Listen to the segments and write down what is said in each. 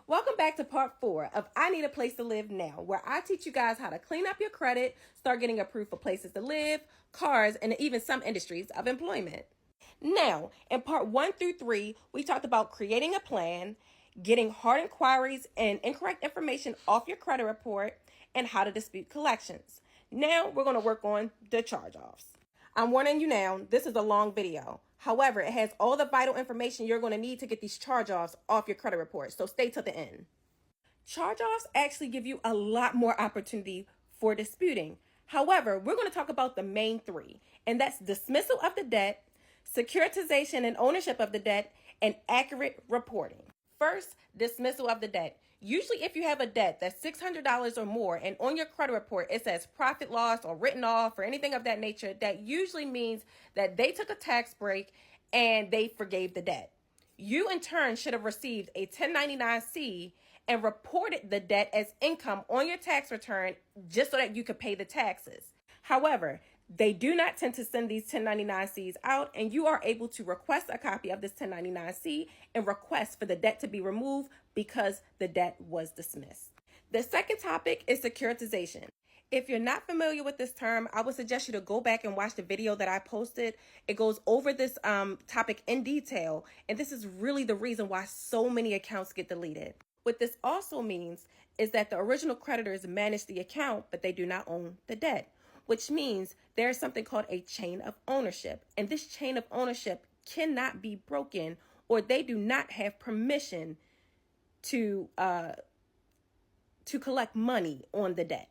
Welcome back to part 4 of I Need a Place to Live Now, where I teach you guys how to clean up your credit, start getting approved for places to live, cars, and even some industries of employment. Now, in part 1 through 3, we talked about creating a plan, getting hard inquiries and incorrect information off your credit report, and how to dispute collections. Now, we're going to work on the charge-offs. I'm warning you now, this is a long video. However, it has all the vital information you're going to need to get these charge-offs off your credit report, so stay till the end. Charge-offs actually give you a lot more opportunity for disputing. However, we're going to talk about the main 3, and that's dismissal of the debt, securitization and ownership of the debt, and accurate reporting. First, dismissal of the debt. Usually if you have a debt that's $600 or more and on your credit report it says profit loss or written off or anything of that nature, that usually means that they took a tax break and they forgave the debt. You in turn should have received a 1099-C and reported the debt as income on your tax return just so that you could pay the taxes. However, they do not tend to send these 1099-Cs out, and you are able to request a copy of this 1099-C and request for the debt to be removed because the debt was dismissed. The second topic is securitization. If you're not familiar with this term, I would suggest you to go back and watch the video that I posted. It goes over this topic in detail, and this is really the reason why so many accounts get deleted. What this also means is that the original creditors manage the account, but they do not own the debt, which means there's something called a chain of ownership. And this chain of ownership cannot be broken, or they do not have permission to collect money on the debt.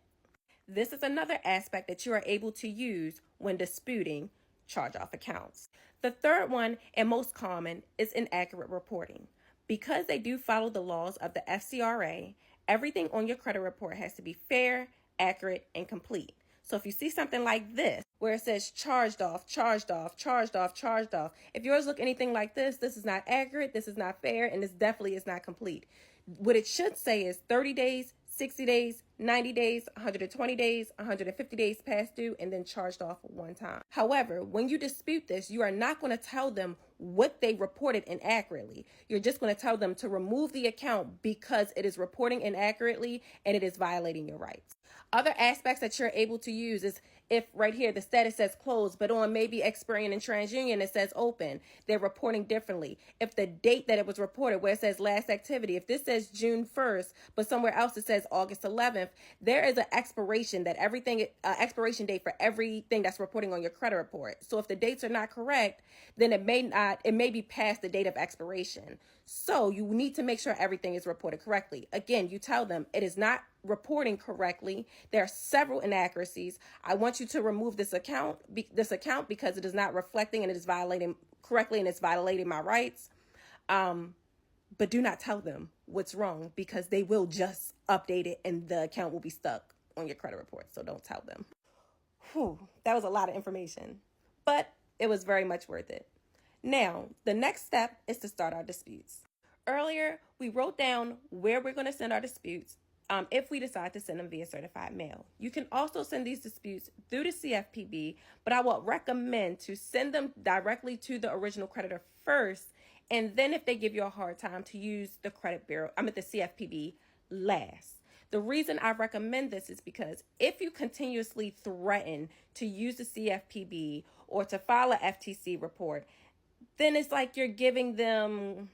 This is another aspect that you are able to use when disputing charge-off accounts. The third one, and most common, is inaccurate reporting. Because they do follow the laws of the FCRA, everything on your credit report has to be fair, accurate, and complete. So if you see something like this, where it says charged off, charged off, charged off, charged off, if yours look anything like this is not accurate, this is not fair, and this definitely is not complete. What it should say is 30 days, 60 days, 90 days, 120 days, 150 days past due, and then charged off one time. However, when you dispute this, you are not going to tell them what they reported inaccurately. You're just going to tell them to remove the account because it is reporting inaccurately and it is violating your rights. Other aspects that you're able to use is if right here the status says closed, but on maybe Experian and TransUnion it says open, they're reporting differently. If the date that it was reported, where it says last activity, if this says June 1st, but somewhere else it says August 11th, there is an expiration that expiration date for everything that's reporting on your credit report. So if the dates are not correct, then it may be past the date of expiration. So you need to make sure everything is reported correctly. Again, you tell them it is not reporting correctly. There are several inaccuracies. I want you to remove this account because it is not reflecting and it is violating correctly and it's violating my rights. But do not tell them what's wrong because they will just update it and the account will be stuck on your credit report. So don't tell them. Whew, that was a lot of information, but it was very much worth it. Now, the next step is to start our disputes. Earlier, we wrote down where we're going to send our disputes if we decide to send them via certified mail. You can also send these disputes through the CFPB, but I would recommend to send them directly to the original creditor first, and then if they give you a hard time, to use the the CFPB last. The reason I recommend this is because if you continuously threaten to use the CFPB or to file a FTC report, then it's like you're giving them.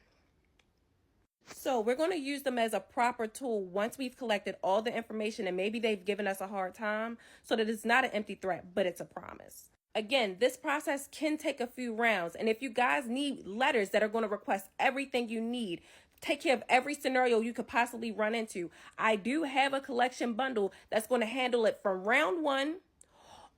So we're going to use them as a proper tool once we've collected all the information and maybe they've given us a hard time, so that it's not an empty threat, but it's a promise. Again, this process can take a few rounds. And if you guys need letters that are going to request everything you need, take care of every scenario you could possibly run into, I do have a collection bundle that's going to handle it from round 1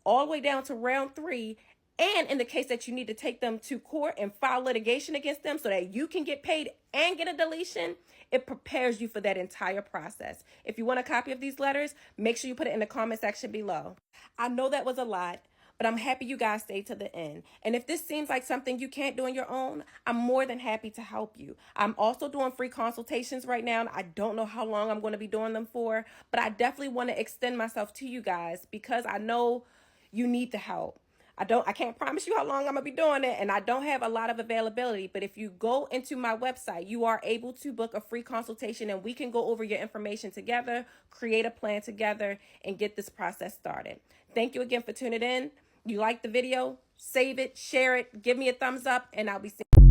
all the way down to round 3. And in the case that you need to take them to court and file litigation against them so that you can get paid and get a deletion, it prepares you for that entire process. If you want a copy of these letters, make sure you put it in the comment section below. I know that was a lot, but I'm happy you guys stayed to the end. And if this seems like something you can't do on your own, I'm more than happy to help you. I'm also doing free consultations right now. I don't know how long I'm going to be doing them for, but I definitely want to extend myself to you guys because I know you need the help. I can't promise you how long I'm gonna be doing it, and I don't have a lot of availability, but if you go into my website, you are able to book a free consultation and we can go over your information together, create a plan together, and get this process started. Thank you again for tuning in. You like the video, save it, share it, give me a thumbs up, and I'll be seeing you.